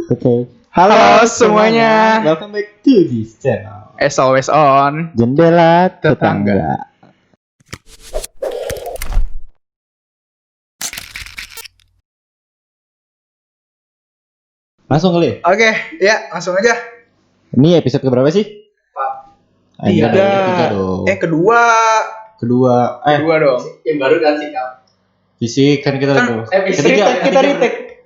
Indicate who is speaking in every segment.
Speaker 1: Oke.
Speaker 2: Halo semuanya.
Speaker 1: Welcome back to this channel.
Speaker 2: As always on
Speaker 1: Jendela Tetangga. Langsung kali.
Speaker 2: Oke, ya langsung aja.
Speaker 1: Ini episode keberapa sih?
Speaker 2: Tiga.
Speaker 1: Tiga dong.
Speaker 2: Kedua dong.
Speaker 3: Yang baru kan sih Kak.
Speaker 1: Fisik kan kita tuh.
Speaker 2: Kita retake.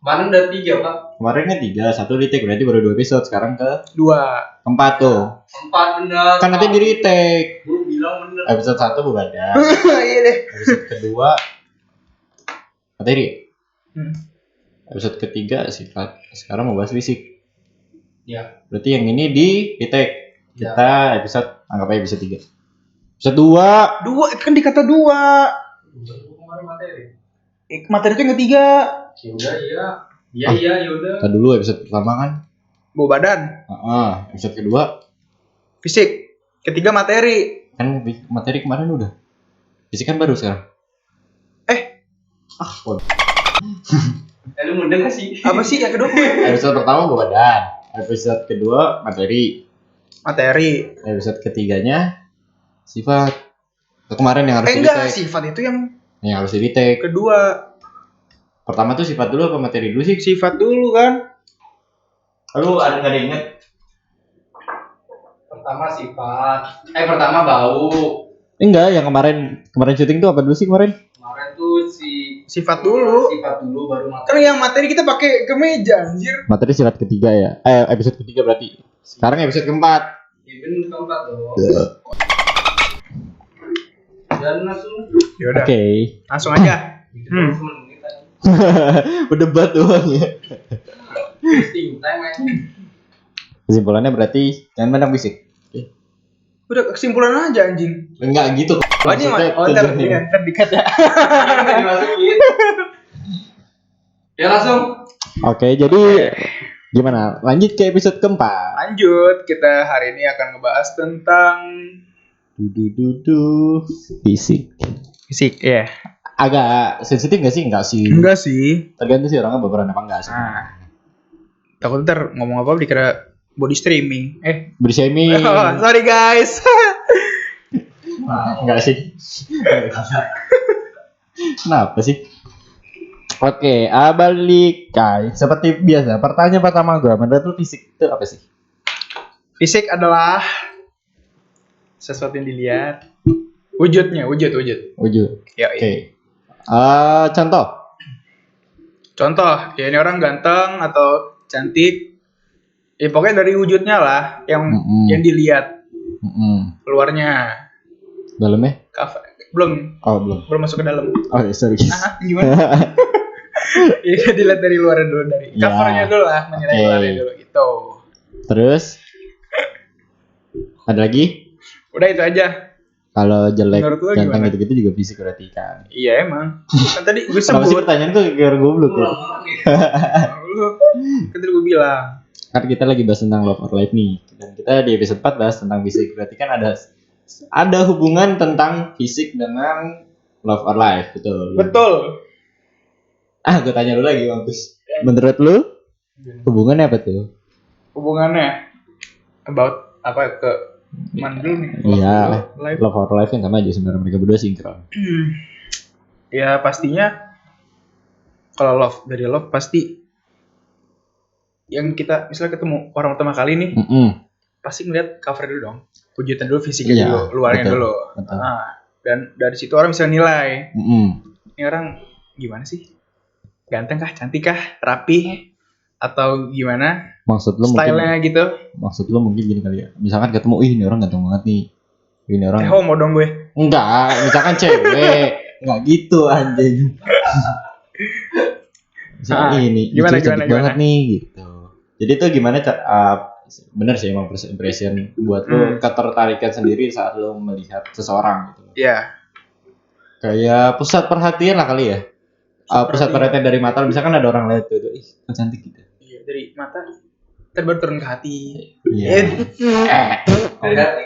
Speaker 3: Kemarin udah 3 Pak.
Speaker 1: Kemarin kan 3, 1 retake berarti baru 2 episode. Sekarang keempat tuh.
Speaker 3: 4 bener.
Speaker 1: Kan nanti di retake.
Speaker 3: Gue bilang bener.
Speaker 1: Episode 1 begadang.
Speaker 2: Iya deh.
Speaker 1: Episode kedua materi.
Speaker 2: Hmm.
Speaker 1: Episode ketiga sifat. Sekarang mau bahas fisik.
Speaker 3: Ya.
Speaker 1: Berarti yang ini di retake.
Speaker 3: Ya.
Speaker 1: Kita episode anggap aja episode 3. Episode 2.
Speaker 2: Dua kan dikata dua.
Speaker 3: Kemarin materi.
Speaker 2: Materi itu yang ketiga.
Speaker 3: Yaudah iya. Yaudah.
Speaker 1: Kita dulu episode pertama kan.
Speaker 2: Bawa badan.
Speaker 1: Episode kedua
Speaker 2: Fisik. Ketiga materi.
Speaker 1: kan materi kemarin udah. Fisik kan baru sekarang.
Speaker 3: Lu muda gak sih?
Speaker 2: Apa sih yang kedua?
Speaker 1: Episode pertama bawa badan. Episode kedua materi.
Speaker 2: Materi.
Speaker 1: Episode ketiganya sifat. Itu kemarin yang harus di
Speaker 2: Enggak,
Speaker 1: retake.
Speaker 2: sifat itu yang
Speaker 1: Yang harus di retake.
Speaker 2: kedua.
Speaker 1: Pertama tuh sifat dulu apa materi dulu sih?
Speaker 2: Sifat dulu kan.
Speaker 1: Lu ada nggak ada inget?
Speaker 3: Pertama sifat. Pertama bau.
Speaker 1: Enggak, yang kemarin syuting tuh apa dulu sih kemarin?
Speaker 3: Kemarin tuh
Speaker 2: Sifat dulu.
Speaker 3: Sifat dulu baru materi.
Speaker 2: Kan yang materi kita pakai kemeja anjir.
Speaker 1: Materi sifat ketiga ya. Episode ketiga berarti. Sekarang episode keempat.
Speaker 3: Ya bener keempat dong. Dan langsung.
Speaker 2: Yaudah.
Speaker 1: Oke.
Speaker 2: Langsung aja.
Speaker 1: Berdebat doang ya.
Speaker 3: Testing time aja.
Speaker 1: Kesimpulannya berarti jangan pandang fisik.
Speaker 2: Udah kesimpulan aja anjing.
Speaker 1: Enggak gitu.
Speaker 2: Ini ntar dikat ya.
Speaker 3: Dimasukin. Ya langsung.
Speaker 1: Oke, jadi gimana? Lanjut ke episode keempat.
Speaker 2: Lanjut, kita hari ini akan ngebahas tentang
Speaker 1: Fisik.
Speaker 2: fisik ya.
Speaker 1: Agak sensitif nggak sih? Enggak sih.
Speaker 2: Enggak sih.
Speaker 1: Tergantung sih orangnya baperan apa enggak sih.
Speaker 2: Takut ntar ngomong apa dikira body streaming.
Speaker 1: Bershaming.
Speaker 2: Sorry guys.
Speaker 1: Enggak sih. Kenapa sih? Oke, balik guys. Seperti biasa, pertanyaan pertama gue, menurut lu fisik itu apa sih?
Speaker 2: Fisik adalah sesuatu yang dilihat. Wujud.
Speaker 1: Wujud.
Speaker 2: Ya,
Speaker 1: Oke. Contoh.
Speaker 2: ya ini orang ganteng atau cantik. Ya pokoknya dari wujudnya lah yang dilihat keluarnya.
Speaker 1: Dalamnya?
Speaker 2: Belum masuk ke dalam.
Speaker 1: Oh, sorry.
Speaker 2: Gimana? Iya, dilihat dari luarnya dulu, dari covernya dulu lah, menilai luarnya dulu gitu.
Speaker 1: Terus ada lagi?
Speaker 2: Udah itu aja.
Speaker 1: Kalau jelek,
Speaker 2: Menurut lu
Speaker 1: ganteng
Speaker 2: gimana?
Speaker 1: gitu-gitu juga fisik berarti kan.
Speaker 2: Iya emang. Kan tadi gue
Speaker 1: Kenapa sih
Speaker 2: sebut.
Speaker 1: pertanyaan tuh gara goblok ya?
Speaker 2: Lu kan tadi gue bilang.
Speaker 1: Kan kita lagi bahas tentang love or life nih. Dan kita di episode 4 bahas tentang fisik. Berarti kan ada hubungan tentang fisik dengan love or life, betul?
Speaker 2: Betul.
Speaker 1: Gue tanya lu lagi, Mampus. Menurut lu hubungannya apa tuh?
Speaker 2: Hubungannya about apa ke mana dulu nih?
Speaker 1: Iya,
Speaker 2: Life.
Speaker 1: love or life kan sama aja sebenarnya, mereka berdua sinkron.
Speaker 2: Ya pastinya kalau dari love pasti yang kita misalnya ketemu orang pertama kali nih pasti ngeliat cover dulu dong, wujudnya dulu, fisiknya
Speaker 1: Iya,
Speaker 2: dulu, luarnya
Speaker 1: betul,
Speaker 2: dulu.
Speaker 1: betul.
Speaker 2: Dan dari situ orang bisa nilai ini orang gimana sih, ganteng kah, cantik kah, rapi atau gimana
Speaker 1: Maksud lu
Speaker 2: stylenya gitu.
Speaker 1: Maksud lu mungkin gini kali ya. Misalkan ketemu, ini orang ganteng banget nih. Ini orang.
Speaker 2: Homo dong gue.
Speaker 1: Enggak, misalkan cewek. Enggak gitu anjing. Misalkan ini
Speaker 2: gimana,
Speaker 1: cantik
Speaker 2: gimana?
Speaker 1: banget nih gitu. Jadi tuh gimana bener sih emang first impression buat lu ketertarikan sendiri saat lu melihat seseorang gitu.
Speaker 2: Iya.
Speaker 1: Kayak pusat perhatian lah kali ya. Pusat perhatian dari mata, misalkan ada orang lihat tuh, ih, kok cantik gitu.
Speaker 2: Iya, dari mata ntar baru turun ke hati.
Speaker 1: Iya.
Speaker 3: Dari hati.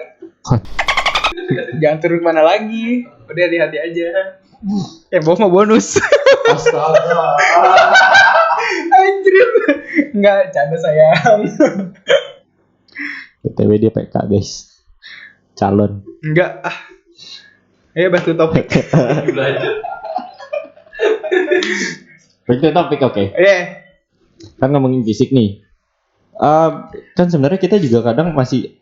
Speaker 2: Jangan turun kemana lagi, udah di hati aja. Bawah mau bonus.
Speaker 1: Astaga.
Speaker 2: Anjir. Enggak, canda sayang.
Speaker 1: BTW dia PK guys. Calon.
Speaker 2: Enggak. Ayo bahas topik.
Speaker 3: Belajar.
Speaker 1: Berarti topik oke. Kan ngomongin fisik nih. Kan sebenarnya kita juga kadang masih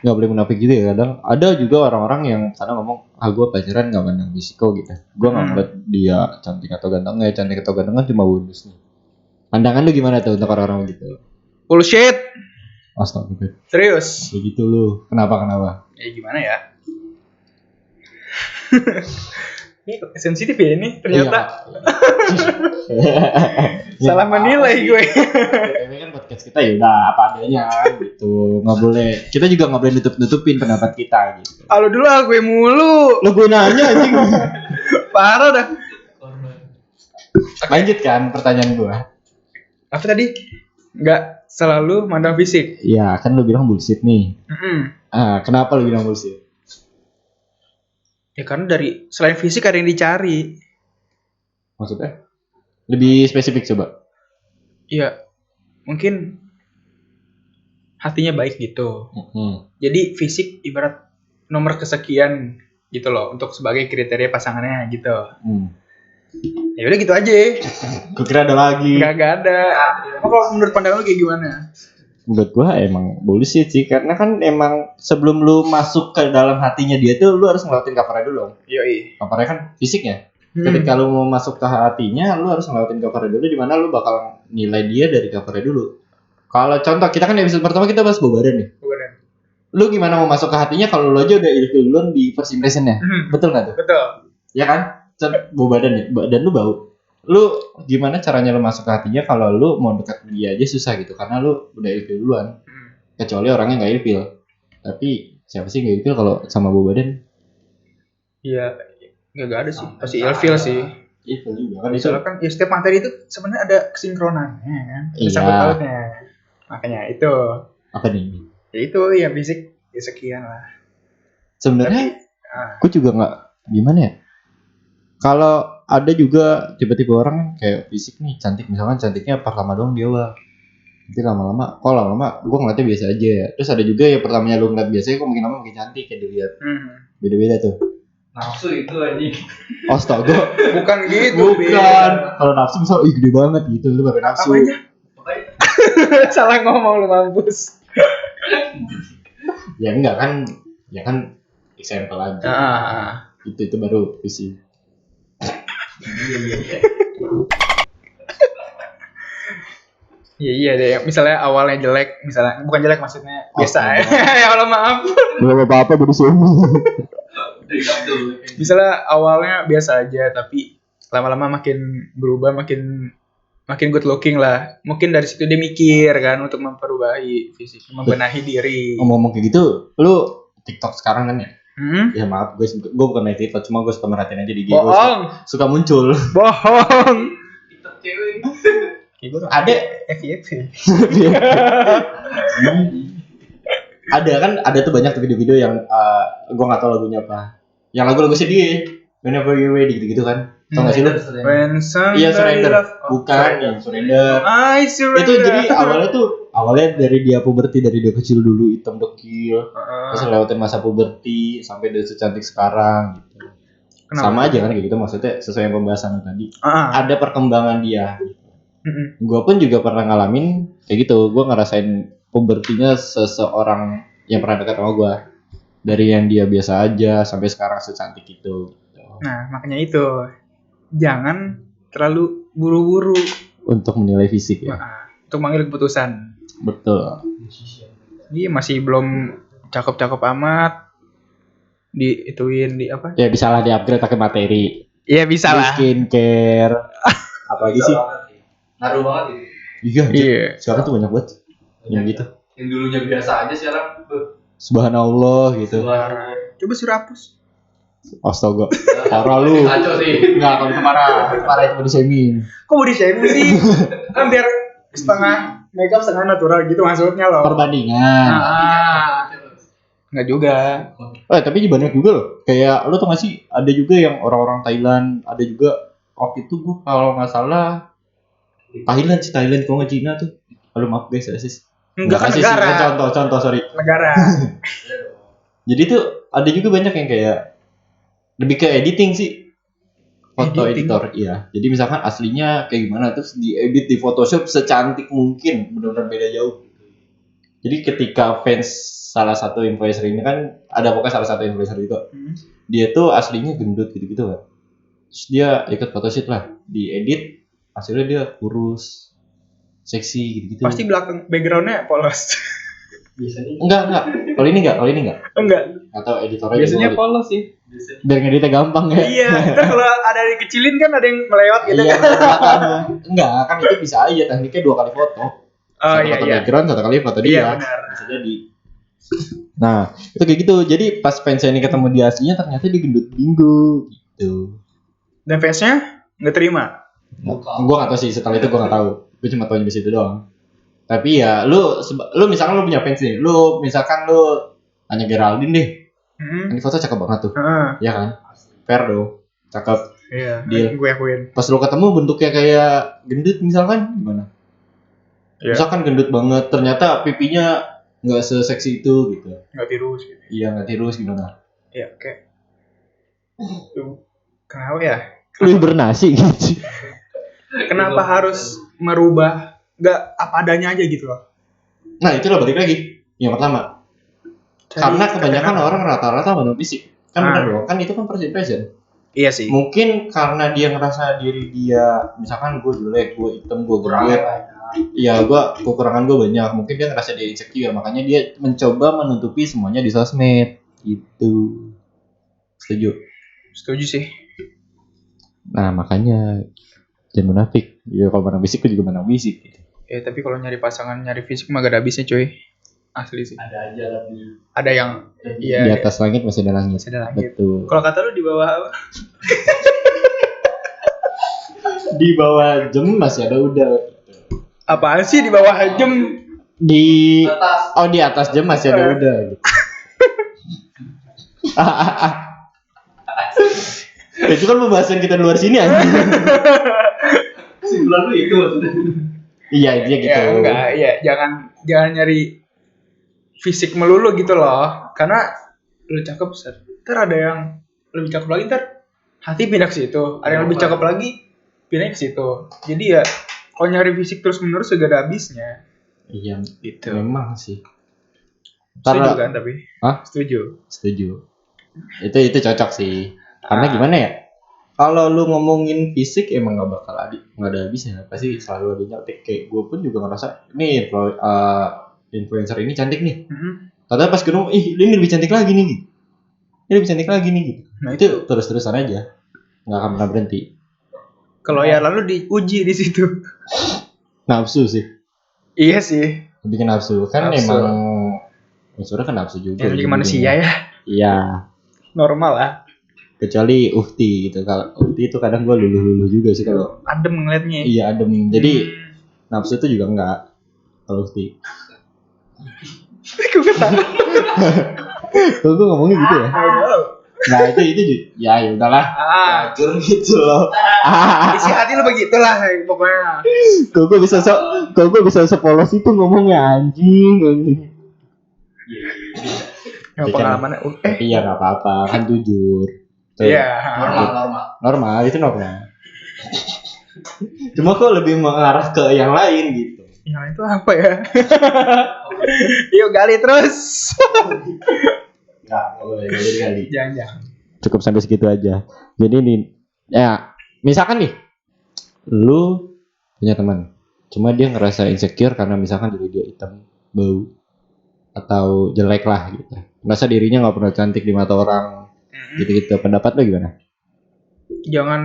Speaker 1: nggak boleh munafik juga ya, kadang ada juga orang-orang yang kadang ngomong gue pacaran nggak pandang fisik kok gitu, gue nggak ngeliat dia cantik atau ganteng, cantik atau ganteng kan cuma bonus nih. Pandangan lu gimana tuh untuk orang-orang gitu?
Speaker 2: Bullshit.
Speaker 1: Astaga,
Speaker 2: Serius.
Speaker 1: begitu lu. Kenapa?
Speaker 2: Gimana ya? Ini sensitif ya ini ternyata. Salah menilai gue.
Speaker 1: Ini kan podcast kita ya udah apa adanya gitu, nggak boleh, kita juga nggak boleh nutupin pendapat kita gitu.
Speaker 2: Halo dulu gue mulu.
Speaker 1: Lu gue nanya anjing.
Speaker 2: Parah dah.
Speaker 1: Lanjut kan pertanyaan gue.
Speaker 2: Apa tadi? Nggak selalu mandang fisik.
Speaker 1: Ya kan lu bilang bullshit nih. Kenapa lu bilang bullshit?
Speaker 2: Ya karena dari selain fisik ada yang dicari.
Speaker 1: Maksudnya? Lebih spesifik coba.
Speaker 2: Iya, mungkin hatinya baik gitu. Jadi fisik ibarat nomor kesekian gitu loh untuk sebagai kriteria pasangannya gitu. Ya udah gitu aja.
Speaker 1: Gue kira ada lagi.
Speaker 2: Gak ada. Emang kalau menurut pandangan lu kayak gimana?
Speaker 1: Menurut gue emang bullshit sih, karena kan emang sebelum lu masuk ke dalam hatinya dia tuh lu harus ngelewatin covernya dulu.
Speaker 2: Yoi.
Speaker 1: Covernya kan fisiknya. Ketika lu mau masuk ke hatinya, lu harus ngelewatin covernya dulu, di mana lu bakal nilai dia dari covernya dulu. Kalau contoh kita kan episode pertama kita bahas bau badan nih. Lu gimana mau masuk ke hatinya kalau lu aja udah ilfil duluan di first impression-nya? Betul nggak tuh?
Speaker 2: Betul.
Speaker 1: Ya kan? Bau badan nih, badan lu bau. Lu gimana caranya lu masuk ke hatinya kalau lu mau dekat dia aja susah gitu, karena lu udah ilfil duluan. Kecuali orangnya nggak ilfil. Tapi siapa sih nggak ilfil kalau sama bau badan?
Speaker 2: Iya, nggak ada sih. Pasti ilfil sih.
Speaker 1: Ilfil juga kan itu.
Speaker 2: Soalnya kan ya, setiap materi itu sebenarnya ada kesinkronannya kan.
Speaker 1: Iya.
Speaker 2: Sangkut pautnya. Makanya itu.
Speaker 1: Apa nih?
Speaker 2: Ya itu ya fisik ya sekian lah.
Speaker 1: Sebenarnya gue juga nggak gimana ya. Kalau ada juga tipe-tipe orang kayak fisik nih cantik, misalkan cantiknya pertama doang dia wah, nanti lama-lama gue ngeliatnya biasa aja ya. Terus ada juga ya pertamanya lu ngeliat biasa, kok makin lama makin cantik ya dilihat. Beda-beda tuh.
Speaker 3: Nafsu itu anjing.
Speaker 1: Astaga.
Speaker 2: Bukan gitu.
Speaker 1: Bukan. Kalau nafsu bisa gede banget gitu, lu baru nafsu.
Speaker 2: Apanya? Salah ngomong lu mampus.
Speaker 1: Ya enggak kan, ya kan example aja. Itu baru visi.
Speaker 2: Iya deh. Misalnya awalnya jelek, misalnya bukan jelek maksudnya biasa. Ya Allah maaf.
Speaker 1: Belum apa-apa baru suami.
Speaker 2: Misalnya awalnya biasa aja, tapi lama-lama makin berubah, makin good looking lah. Mungkin dari situ dia mikir kan untuk memperbaiki fisik, membenahi diri.
Speaker 1: Ngomong kayak gitu, lu TikTok sekarang kan ya? Ya maaf, gue bukan main TikTok, cuma gue suka merhatiin aja di IG. Suka muncul.
Speaker 2: Bohong.
Speaker 3: TikTok cewek.
Speaker 1: Ada
Speaker 2: FYP.
Speaker 1: Ada kan, ada tuh banyak tuh video-video yang gue nggak tahu lagunya apa. Yang lagu-lagu sedih, Whenever You Ready gitu-gitu kan. Tau gak sih lu? Iya, Surrender. Bukan yang Surrender.
Speaker 2: I surrender.
Speaker 1: Itu jadi awalnya dari dia puberti, dari dia kecil dulu hitam dekil, terus lewatin masa puberti sampai dia secantik sekarang gitu. Kenapa? Sama aja kan kayak gitu, maksudnya sesuai yang pembahasan tadi. Ada perkembangan dia. Gue pun juga pernah ngalamin kayak gitu. Gue ngerasain pubertinya seseorang yang pernah dekat sama gue, dari yang dia biasa aja sampai sekarang secantik itu.
Speaker 2: Nah makanya itu, jangan terlalu buru-buru
Speaker 1: untuk menilai fisik ya.
Speaker 2: Untuk mengambil keputusan.
Speaker 1: Betul.
Speaker 2: Dia masih belum cakep-cakep amat, diituin di apa?
Speaker 1: Ya bisa lah di-upgrade pakai materi.
Speaker 2: Iya bisa lah.
Speaker 1: Skincare. Apalagi sih?
Speaker 3: Ngaruh banget itu.
Speaker 1: Iya. Sekarang tuh banyak banget yang gitu.
Speaker 3: Yang dulunya biasa aja sekarang.
Speaker 1: Subhanallah gitu.
Speaker 2: Coba suruh hapus.
Speaker 1: Astaga. Parah lu.
Speaker 3: Kacau sih.
Speaker 1: Enggak, kalau itu parah itu body shaming.
Speaker 2: Kok body shaming sih? Kan biar setengah makeup setengah natural gitu maksudnya loh.
Speaker 1: Perbandingan.
Speaker 2: Enggak juga.
Speaker 1: Tapi banyak juga loh. Kayak lu tau gak sih, ada juga yang orang-orang Thailand, ada juga waktu itu gue kalau nggak salah Thailand kalau nggak Cina tuh. Aduh maaf guys rasis.
Speaker 2: Enggak kan
Speaker 1: Rasis sih,
Speaker 2: negara.
Speaker 1: kan contoh sorry.
Speaker 2: Negara.
Speaker 1: Jadi tuh ada juga banyak yang kayak lebih ke editing sih. Foto
Speaker 2: Editing.
Speaker 1: editor, iya. Jadi misalkan aslinya kayak gimana terus diedit di Photoshop secantik mungkin, benar-benar beda jauh. Jadi ketika fans salah satu influencer ini kan ada pokoknya salah satu influencer itu, dia tuh aslinya gendut gitu-gitu kan. Terus dia ikut photoshoot lah, diedit, hasilnya dia kurus, seksi gitu-gitu.
Speaker 2: Pasti belakang backgroundnya polos.
Speaker 3: Biasanya
Speaker 1: Enggak. Kalau ini enggak.
Speaker 2: Enggak.
Speaker 1: Atau editornya
Speaker 3: biasanya
Speaker 1: juga
Speaker 3: polos sih.
Speaker 1: biar ngeditnya gampang ya.
Speaker 2: Iya, ntar kalau ada yang dikecilin kan ada yang melewat gitu
Speaker 1: Iya,
Speaker 2: kan.
Speaker 1: makanya. Enggak, kan itu bisa aja tekniknya 2 kali foto.
Speaker 2: Oh
Speaker 1: Satu
Speaker 2: iya
Speaker 1: foto
Speaker 2: iya.
Speaker 1: background, 1 kali foto
Speaker 2: Iya
Speaker 1: dia.
Speaker 2: benar.
Speaker 1: Bisa jadi. Nah, itu kayak gitu. Jadi pas fansnya ini ketemu dia aslinya ternyata dia gendut bingo gitu.
Speaker 2: Dan fansnya nggak terima.
Speaker 1: Gue gak tau sih, setelah itu gue gak tahu. Gue cuma tau di situ doang. Tapi ya lu misalkan lu punya fans nih. Lu misalkan lu hanya Geraldine deh. Ini foto cakep banget tuh. Iya kan? Fair dong. Cakep.
Speaker 2: Iya.
Speaker 1: Deal.
Speaker 2: Gue akuin.
Speaker 1: Pas lu ketemu bentuknya kayak gendut misalkan gimana?
Speaker 2: Iya.
Speaker 1: Misalkan gendut banget, ternyata pipinya nggak seseksi itu gitu.
Speaker 2: Nggak tirus gitu.
Speaker 1: Iya nggak tirus gimana?
Speaker 2: Iya kayak. Kenapa ya?
Speaker 1: Lu bernasi gitu.
Speaker 2: Kenapa harus merubah nggak apa adanya aja gitu loh?
Speaker 1: Nah itulah balik lagi. Yang pertama. Karena kebanyakan orang rata-rata menurut fisik. Kan benar dong, kan itu kan first impression.
Speaker 2: Iya sih.
Speaker 1: Mungkin karena dia ngerasa diri dia, misalkan gue jelek, gue hitam, gue gendut. Iya, kekurangan gue banyak. Mungkin dia ngerasa dia insecure, makanya dia mencoba menutupi semuanya di sosmed. Gitu. Setuju?
Speaker 2: Setuju sih.
Speaker 1: Nah, makanya jangan munafik. Ya kalau menang fisik gue juga menang fisik.
Speaker 2: Ya tapi kalau nyari pasangan nyari fisik mah gak ada habisnya cuy. Asli sih.
Speaker 3: Ada aja lebih.
Speaker 2: Ada yang
Speaker 1: Di atas langit masih ada langit.
Speaker 2: masih ada langit.
Speaker 1: Betul.
Speaker 2: Kalau kata lu di bawah apa?
Speaker 1: Di bawah jam masih ada udara.
Speaker 2: Apaan sih di bawah jam?
Speaker 1: Di
Speaker 3: Atas.
Speaker 1: di atas jam masih ada udara gitu. Itu kan pembahasan kita di luar sini anjing.
Speaker 3: Kesimpulan lu itu maksudnya.
Speaker 1: Iya, dia gitu.
Speaker 2: Ya enggak, ya jangan nyari fisik melulu gitu loh. Karena lu cakep, ntar ada yang lebih cakep lagi, ntar hati pindah ke situ. Ada yang lebih cakep lagi, pindah ke situ. Jadi ya kalau nyari fisik terus menerus gak ada habisnya.
Speaker 1: Iya,
Speaker 2: Gitu.
Speaker 1: memang sih.
Speaker 2: Setuju
Speaker 1: Karena
Speaker 2: kan tapi?
Speaker 1: Hah?
Speaker 2: Setuju.
Speaker 1: Itu cocok sih. Karena gimana ya? Kalau lu ngomongin fisik emang nggak ada habisnya. Pasti selalu ada nyotek. Kayak gue pun juga ngerasa nih influencer ini cantik nih. Padahal pas gue ngomong, ini lebih cantik lagi nih. Ini lebih cantik lagi nih. Gitu.
Speaker 2: Nah,
Speaker 1: itu terus-terusan aja. Nggak akan pernah berhenti.
Speaker 2: Kalau ya lalu diuji di situ.
Speaker 1: Nafsu sih.
Speaker 2: Iya sih.
Speaker 1: Bikin nafsu. Kan
Speaker 2: Nafsu.
Speaker 1: emang unsurnya kan nafsu juga.
Speaker 2: Ya manusia ya.
Speaker 1: Iya.
Speaker 2: Normal lah.
Speaker 1: Kecuali Uhti gitu. Kalau Uhti itu kadang gue luluh-luluh juga sih kalau.
Speaker 2: Adem ngeliatnya.
Speaker 1: Iya adem. Jadi nafsu itu juga enggak kalau Uhti.
Speaker 2: Gue ketawa.
Speaker 1: Tuh gue ngomongnya gitu ya. Nah itu ya udahlah. Hancur gitu loh.
Speaker 2: Isi hati lu begitulah pokoknya.
Speaker 1: Kok gue bisa sepolos itu ngomongnya anjing.
Speaker 2: Ya pengalaman.
Speaker 1: Tapi ya nggak apa-apa kan jujur.
Speaker 2: Iya.
Speaker 3: Normal.
Speaker 1: Itu normal. Cuma kok lebih mengarah ke yang lain gitu.
Speaker 2: Yang itu apa ya? Yuk gali terus.
Speaker 1: Nggak boleh kali.
Speaker 2: Jangan.
Speaker 1: Cukup sampai segitu aja. Jadi nih, ya misalkan nih, lu punya teman, cuma dia ngerasa insecure karena misalkan diri dia hitam, bau, atau jelek lah gitu. Merasa dirinya nggak pernah cantik di mata orang, gitu-gitu. Pendapat lu gimana?
Speaker 2: Jangan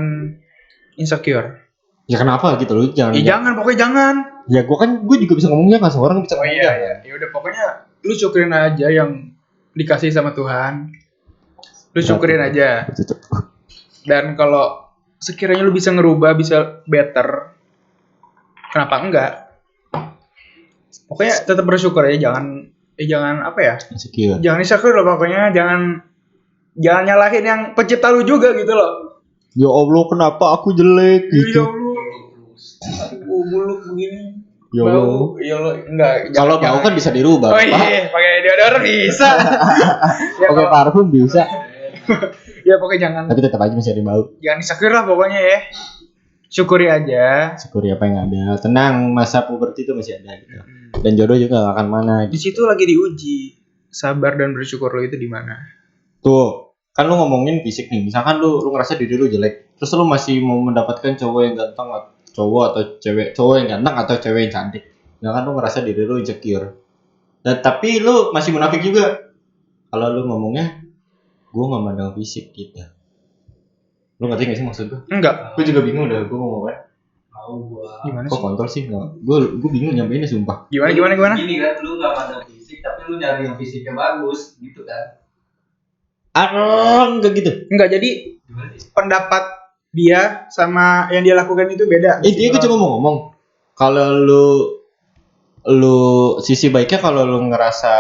Speaker 2: insecure.
Speaker 1: Ya kenapa gitu lu?
Speaker 2: Jangan, pokoknya jangan.
Speaker 1: Ya gue juga bisa ngomongnya kan semua orang bisa
Speaker 2: Oh
Speaker 1: ngomongnya.
Speaker 2: iya. Ya udah pokoknya lu syukurin aja yang dikasih sama Tuhan. Lu syukurin aja. Dan kalau sekiranya lu bisa ngerubah, bisa better, kenapa enggak? Pokoknya tetap bersyukur ya, jangan apa ya?
Speaker 1: Insecure.
Speaker 2: Jangan insecure loh pokoknya, jangan nyalahin yang pencipta lu juga gitu loh.
Speaker 1: Ya Allah kenapa aku jelek
Speaker 2: Ya
Speaker 1: gitu.
Speaker 2: Allah. Buluk begini.
Speaker 1: YOLO.
Speaker 2: Enggak.
Speaker 1: Kalau bau kan bisa dirubah.
Speaker 2: Oh iya, pakai deodorant bisa. Ya,
Speaker 1: Pakai parfum bisa.
Speaker 2: Ya pokoknya jangan.
Speaker 1: Tapi tetap aja masih ada bau.
Speaker 2: Jangan disekir lah pokoknya ya. Syukuri aja.
Speaker 1: Syukuri apa yang ada. Tenang, masa puberti itu masih ada gitu. Dan jodoh juga gak akan mana.
Speaker 2: Di situ lagi diuji sabar dan bersyukur lo itu di mana.
Speaker 1: Tuh, kan lu ngomongin fisik nih. Misalkan lu ngerasa diri lu jelek, terus lu masih mau mendapatkan cowok yang ganteng, cowok atau cowok yang ganteng atau cewek yang cantik. Ya kan lu ngerasa diri lu insecure. Dan tapi lu masih munafik juga. Kalau lu ngomongnya gue gak mandang fisik gitu. Lu ngerti gak sih maksud gue?
Speaker 2: Enggak.
Speaker 1: Gue juga bingung dah gue ngomong apa.
Speaker 2: Gimana
Speaker 1: Kok
Speaker 2: sih?
Speaker 1: kontol sih? Gue bingung nyampeinnya sumpah.
Speaker 2: Gimana?
Speaker 3: Gini kan, lu gak mandang fisik, tapi lu nyari yang fisiknya bagus, gitu kan?
Speaker 1: Enggak gitu.
Speaker 2: Enggak, jadi pendapat dia sama yang dia lakukan itu beda.
Speaker 1: Intinya gue cuma mau ngomong. Kalau lu sisi baiknya kalau lu ngerasa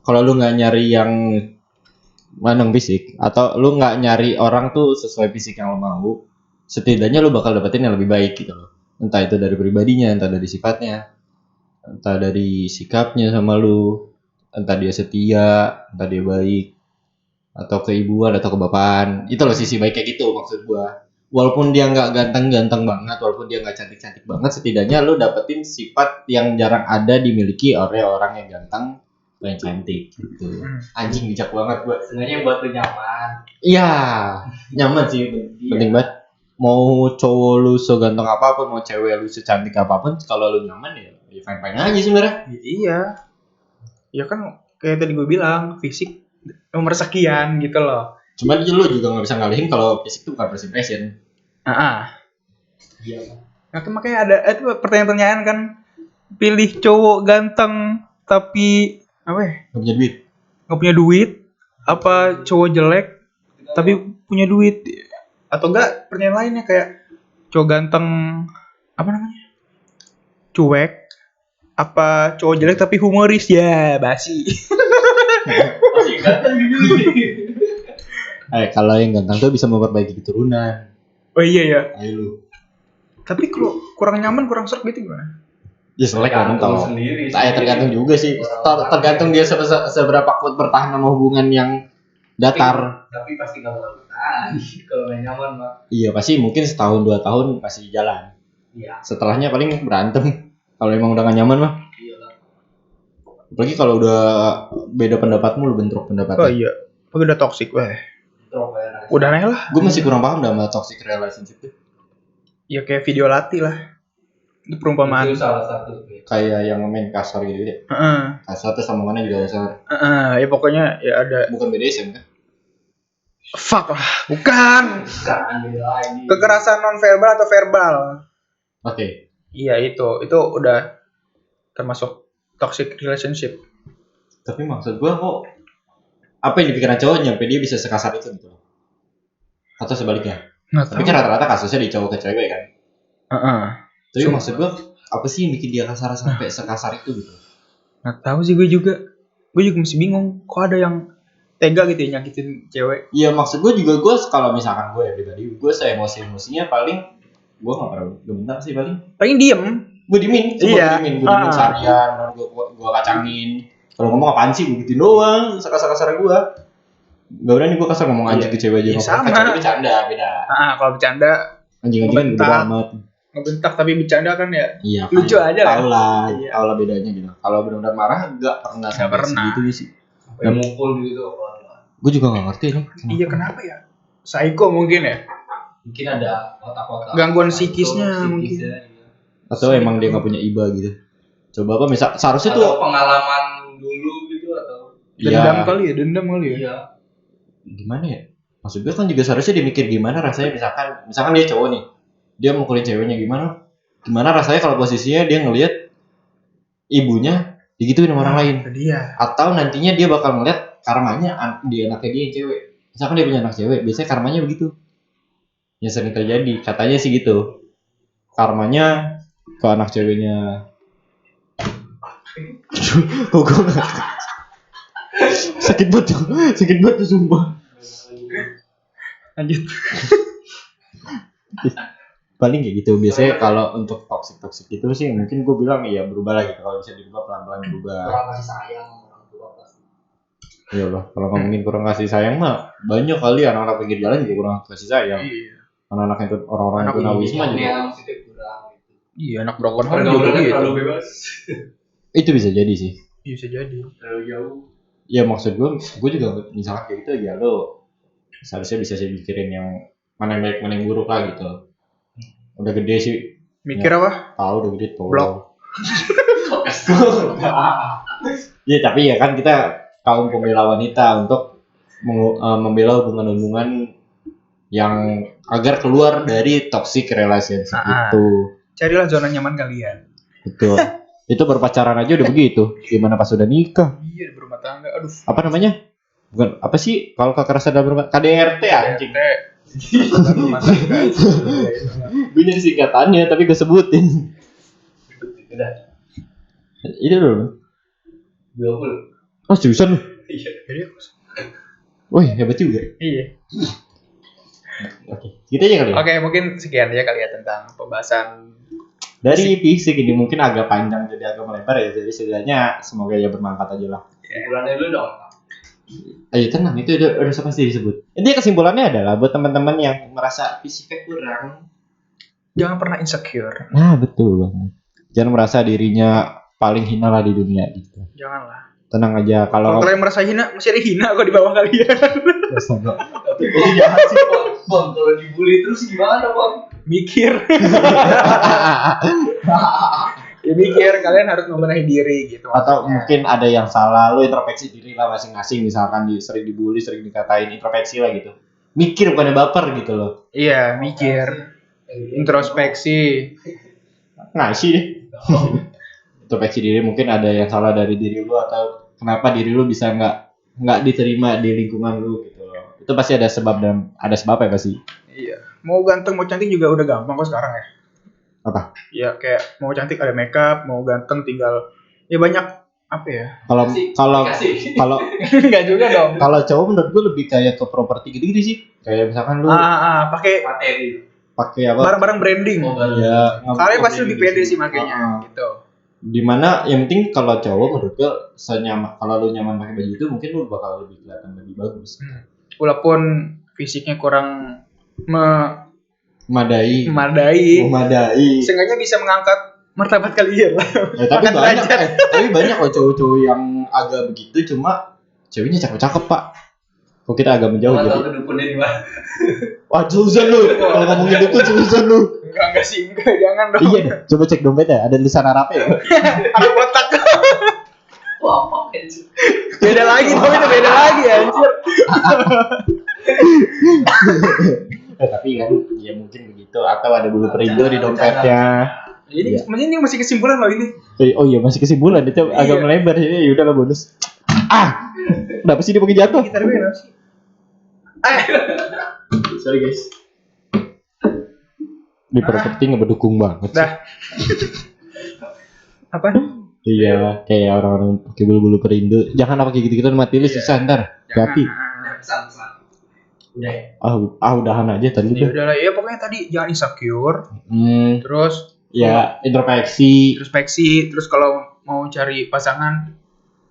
Speaker 1: kalau lu nggak nyari yang mandang fisik atau lu nggak nyari orang tuh sesuai fisik yang lu mau, setidaknya lu bakal dapetin yang lebih baik gitu loh. Entah itu dari pribadinya, entah dari sifatnya, entah dari sikapnya sama lu, entah dia setia, entah dia baik, atau keibuan atau kebapaan. Itu loh sisi baik kayak gitu maksud gua. Walaupun dia nggak ganteng-ganteng banget, walaupun dia nggak cantik-cantik banget, setidaknya lu dapetin sifat yang jarang ada dimiliki oleh orang yang ganteng dan cantik gitu. Anjing bijak banget gua.
Speaker 3: Sebenarnya buat lu nyaman.
Speaker 1: Iya, nyaman sih. Penting banget. Mau cowok lu seganteng apapun, mau cewek lu secantik apapun, kalau lu nyaman ya fine-fine aja sebenarnya.
Speaker 2: Iya. Ya kan kayak tadi gue bilang, fisik nomor sekian gitu loh.
Speaker 1: Cuman lu juga nggak bisa ngalihin kalau fisik itu bukan first impression.
Speaker 3: Iya.
Speaker 2: Nah, makanya ada itu pertanyaan-pertanyaan kan, pilih cowok ganteng tapi apa ya?
Speaker 1: Nggak punya duit.
Speaker 2: Apa cowok jelek tapi punya duit? Atau enggak pertanyaan lainnya kayak cowok ganteng apa namanya? Cuek. Apa cowok jelek tapi humoris? Ya, basi.
Speaker 3: Masih ganteng gitu.
Speaker 1: Kalau yang ganteng tuh bisa memperbaiki keturunan.
Speaker 2: Oh iya ya.
Speaker 1: Ayo lu.
Speaker 2: Tapi kalau kurang nyaman, kurang serg gitu gimana?
Speaker 1: Ya selek kan
Speaker 3: Tergantung
Speaker 1: tau.
Speaker 3: sendiri.
Speaker 1: Tergantung juga sih. Tergantung dia seberapa kuat bertahan sama hubungan yang datar.
Speaker 3: Tapi pasti gak bakal bertahan kalau gak nyaman mah.
Speaker 1: Iya pasti mungkin setahun 2 tahun masih jalan.
Speaker 3: Iya.
Speaker 1: Setelahnya paling berantem. Kalau emang udah gak nyaman mah.
Speaker 3: Iyalah.
Speaker 1: Apalagi kalau udah beda pendapatmu lu bentrok pendapatnya.
Speaker 2: Oh iya. Udah toxic weh.
Speaker 3: Introvert.
Speaker 2: Udah aneh lah.
Speaker 1: Gue masih kurang paham sama toxic relationship tuh.
Speaker 2: Ya kayak video latih lah. Itu perumpamaan.
Speaker 3: Itu salah satu.
Speaker 1: Kayak yang main kasar gitu ya. Kasar terus omongannya juga kasar.
Speaker 2: Ya pokoknya ya ada.
Speaker 1: Bukan BDSM kan?
Speaker 2: Fuck lah. Bukan.
Speaker 3: Bukan beda lagi.
Speaker 2: Kekerasan non verbal atau verbal.
Speaker 1: Oke.
Speaker 2: Iya itu udah termasuk toxic relationship.
Speaker 1: Tapi maksud gue kok apa yang dipikiran cowok nyampe dia bisa sekasar itu gitu? Atau sebaliknya? Tapi kan rata-rata kasusnya di cowok ke cewek kan? Tapi maksud gue apa sih yang bikin dia kasar sampai sekasar itu gitu?
Speaker 2: Nggak tahu sih gue juga masih bingung. Kok ada yang tega gitu ya nyakitin cewek?
Speaker 1: Iya maksud gue juga kalau misalkan gue ya pribadi gue emosi-emosinya paling gue nggak pernah gemetar sih paling
Speaker 2: diem.
Speaker 1: Gue diemin,
Speaker 2: Iya.
Speaker 1: gue diemin seharian, gue kacangin. Kalau ngomong apaan sih, gue gituin doang, kasar-kasar gue. Gak berani gue kasar ngomong anjing ke cewek aja.
Speaker 2: Iya, sama.
Speaker 1: Kecuali bercanda, beda.
Speaker 2: Kalau bercanda
Speaker 1: Anjing-anjing udah amat.
Speaker 2: ngebentak tapi bercanda kan ya
Speaker 1: Iya.
Speaker 2: lucu aja lah.
Speaker 1: Tahu lah bedanya gitu. Kalau benar-benar marah, gak pernah sampai segitu sih.
Speaker 3: Sampai mukul gitu apa?
Speaker 1: Gue juga gak ngerti nih.
Speaker 2: Iya kenapa ya? Psycho mungkin ya.
Speaker 3: Mungkin ada otak-otak.
Speaker 2: Gangguan psikisnya mungkin.
Speaker 3: Iya.
Speaker 1: Atau emang dia gak punya iba gitu. Coba apa misal seharusnya
Speaker 3: Atau
Speaker 1: tuh
Speaker 3: pengalaman dulu gitu atau
Speaker 2: Dendam kali ya.
Speaker 3: iya.
Speaker 1: Gimana ya? Maksud gue kan juga seharusnya dia mikir gimana rasanya misalkan dia cowok nih. Dia mukulin ceweknya gimana rasanya kalau posisinya dia ngelihat ibunya digituin sama orang lain.
Speaker 2: Dia.
Speaker 1: Atau nantinya dia bakal ngeliat karmanya di anaknya dia yang cewek. Misalkan dia punya anak cewek, biasanya karmanya begitu. Yang sering terjadi, katanya sih gitu. Karmanya ke anak ceweknya. Kok gue gak sakit banget tuh sumpah.
Speaker 2: Lanjut.
Speaker 1: paling kayak gitu. Biasanya kalau untuk toxic itu sih mungkin gue bilang ya berubah lagi, kalau bisa dirubah pelan-pelan berubah.
Speaker 3: Kurang kasih sayang orang tua pasti.
Speaker 1: Iya lah, kalau ngomongin kurang kasih sayang mah banyak kali anak-anak pinggir jalan juga kurang kasih sayang.
Speaker 2: Iya.
Speaker 1: Anak-anak itu orang-orang yang tunawisma juga.
Speaker 3: Yang positif kurang gitu.
Speaker 2: Iya, anak broken home juga
Speaker 3: Pergaulannya
Speaker 2: gitu.
Speaker 3: terlalu bebas.
Speaker 1: Itu bisa jadi sih.
Speaker 2: Iya, bisa jadi.
Speaker 3: Terlalu jauh.
Speaker 1: Ya maksud gue juga misalnya kayak gitu ya lo seharusnya bisa sih mikirin yang mana yang baik mana yang buruk lah gitu. Udah gede sih.
Speaker 2: Mikir
Speaker 1: Ya.
Speaker 2: apa?
Speaker 1: Tahu udah gede tuh.
Speaker 2: Blok.
Speaker 1: Ya tapi ya kan kita kaum pembela wanita untuk membela hubungan-hubungan yang agar keluar dari toxic relationship itu.
Speaker 2: Carilah zona nyaman kalian.
Speaker 1: Betul. Itu berpacaran aja udah begitu. Gimana pas udah nikah?
Speaker 2: Iya, berumah tangga. Aduh.
Speaker 1: Apa namanya? Bukan apa sih kalau kekerasan dalam rumah KDRT anjing.
Speaker 2: Berumah tangga.
Speaker 1: Gue nyari singkatannya tapi gue sebutin.
Speaker 3: Udah.
Speaker 1: Ini dulu.
Speaker 3: 20.
Speaker 1: Oh seriusan lu?
Speaker 3: Iya.
Speaker 1: Wih hebat juga.
Speaker 2: Iya.
Speaker 1: Oke, gitu aja kali ya.
Speaker 2: Oke, mungkin sekian aja kali ya tentang pembahasan.
Speaker 1: Dari fisik ini mungkin agak panjang jadi agak melebar ya. Jadi setidaknya semoga ya bermanfaat aja lah.
Speaker 3: Bulannya dulu dong.
Speaker 1: Ayo tenang, itu udah pasti disebut. Intinya kesimpulannya adalah buat teman-teman yang merasa fisiknya kurang.
Speaker 2: Jangan pernah insecure.
Speaker 1: Nah betul banget. Jangan merasa dirinya paling hina lah di dunia gitu.
Speaker 2: Janganlah.
Speaker 1: Tenang aja
Speaker 2: Kalau
Speaker 1: kalau
Speaker 2: kalian merasa hina, masih ada hina kok di bawah kalian.
Speaker 3: Tapi kok jahat sih, Bang? Kalau dibully terus gimana, Bang?
Speaker 2: Mikir. Ya mikir, kalian harus membenahi diri gitu.
Speaker 1: atau
Speaker 2: maksudnya.
Speaker 1: mungkin ada yang salah, lu introspeksi diri lah masing-masing, misalkan sering dibully, sering dikatain, introspeksi lah gitu. Mikir bukannya baper gitu loh.
Speaker 2: Iya, mikir. Introspeksi.
Speaker 1: Ngasih deh. Introspeksi diri, mungkin ada yang salah dari diri lu atau kenapa diri lu bisa nggak diterima di lingkungan lu gitu loh. Itu pasti ada sebab dan ada sebab ya pasti.
Speaker 2: Iya. Mau ganteng, mau cantik juga udah gampang kok sekarang ya.
Speaker 1: Apa?
Speaker 2: Ya kayak mau cantik ada makeup, mau ganteng tinggal ya banyak apa ya?
Speaker 1: Kalau kalau
Speaker 2: Enggak juga dong.
Speaker 1: kalau cowok menurut gue lebih kayak ke properti gitu-gitu sih. Kayak misalkan lu
Speaker 2: Pakai
Speaker 3: Materi.
Speaker 1: pakai apa?
Speaker 2: barang-barang branding.
Speaker 1: Ya,
Speaker 2: Kalian pasti lebih pede sih makanya gitu.
Speaker 1: Dimana yang penting kalau cowok menurut gue senyaman, kalau lu nyaman pakai baju itu mungkin lu bakal lebih kelihatan lebih bagus.
Speaker 2: Walaupun fisiknya kurang
Speaker 1: Memadai.
Speaker 2: seenggaknya bisa mengangkat martabat kalian lah.
Speaker 1: Tapi banyak kok cowok-cowok yang agak begitu, cuma ceweknya cakep-cakep pak. Kok kita agak menjauh
Speaker 3: Kalau
Speaker 1: jadi.
Speaker 3: tahu dukunnya di mana?
Speaker 1: Wah Susan lu, kalau ngomongin dukun Susan lu.
Speaker 2: Enggak sih, jangan dong.
Speaker 1: Iya deh, coba cek dompetnya, ada tulisan Arabnya ya.
Speaker 2: Ada kotak.
Speaker 3: Wah, apa itu?
Speaker 2: Beda lagi, tapi itu beda lagi anjir.
Speaker 1: Tapi kan, ya mungkin begitu. Atau ada bulu perindo di dompetnya.
Speaker 2: Ini
Speaker 1: Iya.
Speaker 2: ini masih kesimpulan loh ini.
Speaker 1: Oh iya masih kesimpulan itu agak
Speaker 2: Iya.
Speaker 1: melebar jadi ya udahlah bonus. Kenapa sih dia pakai jatuh?
Speaker 2: Gitar gue kenapa sih?
Speaker 1: Sorry guys. Di properti ngedukung banget.
Speaker 2: Dah. Apa?
Speaker 1: Iya, kayak orang-orang pakai bulu-bulu perindo. Jangan apa kayak gitu-gitu mati lu susah ntar. Hati.
Speaker 3: Pesan. Udah ya?
Speaker 1: Udahan aja tadi
Speaker 2: Ya
Speaker 1: udah.
Speaker 2: udahlah, ya pokoknya tadi jangan insecure, terus
Speaker 1: Ya introspeksi.
Speaker 2: terus kalau mau cari pasangan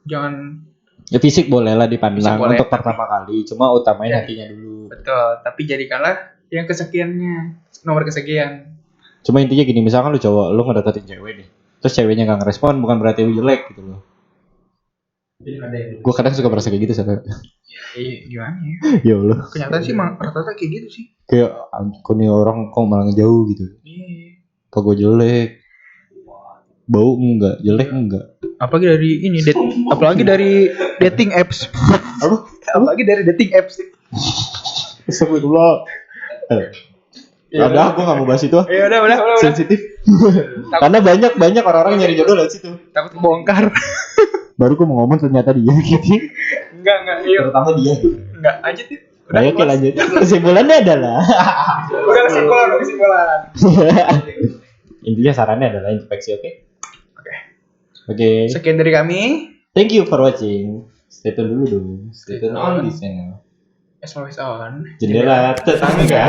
Speaker 2: jangan
Speaker 1: Ya fisik boleh lah dipandang
Speaker 2: Fisik boleh,
Speaker 1: untuk pertama kali. Cuma utamain
Speaker 2: Jadi-
Speaker 1: hatinya dulu.
Speaker 2: betul, tapi jadikanlah yang kesekiannya, nomor kesekian.
Speaker 1: Cuma intinya gini, misalkan lu cowok, lu ngedeketin cewek nih. Terus ceweknya gak ngerespon, bukan berarti lu jelek gitu loh.
Speaker 3: Jadi ada yang
Speaker 1: Gue kadang suka merasa kayak gitu sebenarnya.
Speaker 2: Iya, gimana ya?
Speaker 1: Ya Allah.
Speaker 2: Kenyataan sih emang rata-rata kayak gitu sih.
Speaker 1: Kayak kok nih orang kok malah ngejauh gitu.
Speaker 2: Iya.
Speaker 1: Kok gue jelek. Bau enggak, jelek enggak.
Speaker 2: Apalagi dari ini, apalagi dari dating apps.
Speaker 1: Apa?
Speaker 2: Apalagi dari dating apps.
Speaker 1: Astagfirullah. Udah, gue gak mau bahas itu.
Speaker 2: Ya udah.
Speaker 1: Sensitif. Karena banyak orang-orang nyari jodoh lewat situ.
Speaker 2: Takut kebongkar.
Speaker 1: Baru gue mau ngomong ternyata dia gitu.
Speaker 2: Enggak, iya.
Speaker 1: Terutama dia gitu.
Speaker 2: Enggak, lanjut ya.
Speaker 1: Ayo oke lanjut. Kesimpulannya adalah
Speaker 2: Udah kesimpulan.
Speaker 1: intinya sarannya adalah introspeksi, oke? Oke.
Speaker 2: Sekian dari kami.
Speaker 1: Thank you for watching. Stay tune dulu dong. Stay tune on this channel.
Speaker 2: As always on.
Speaker 1: Jendela tetangga.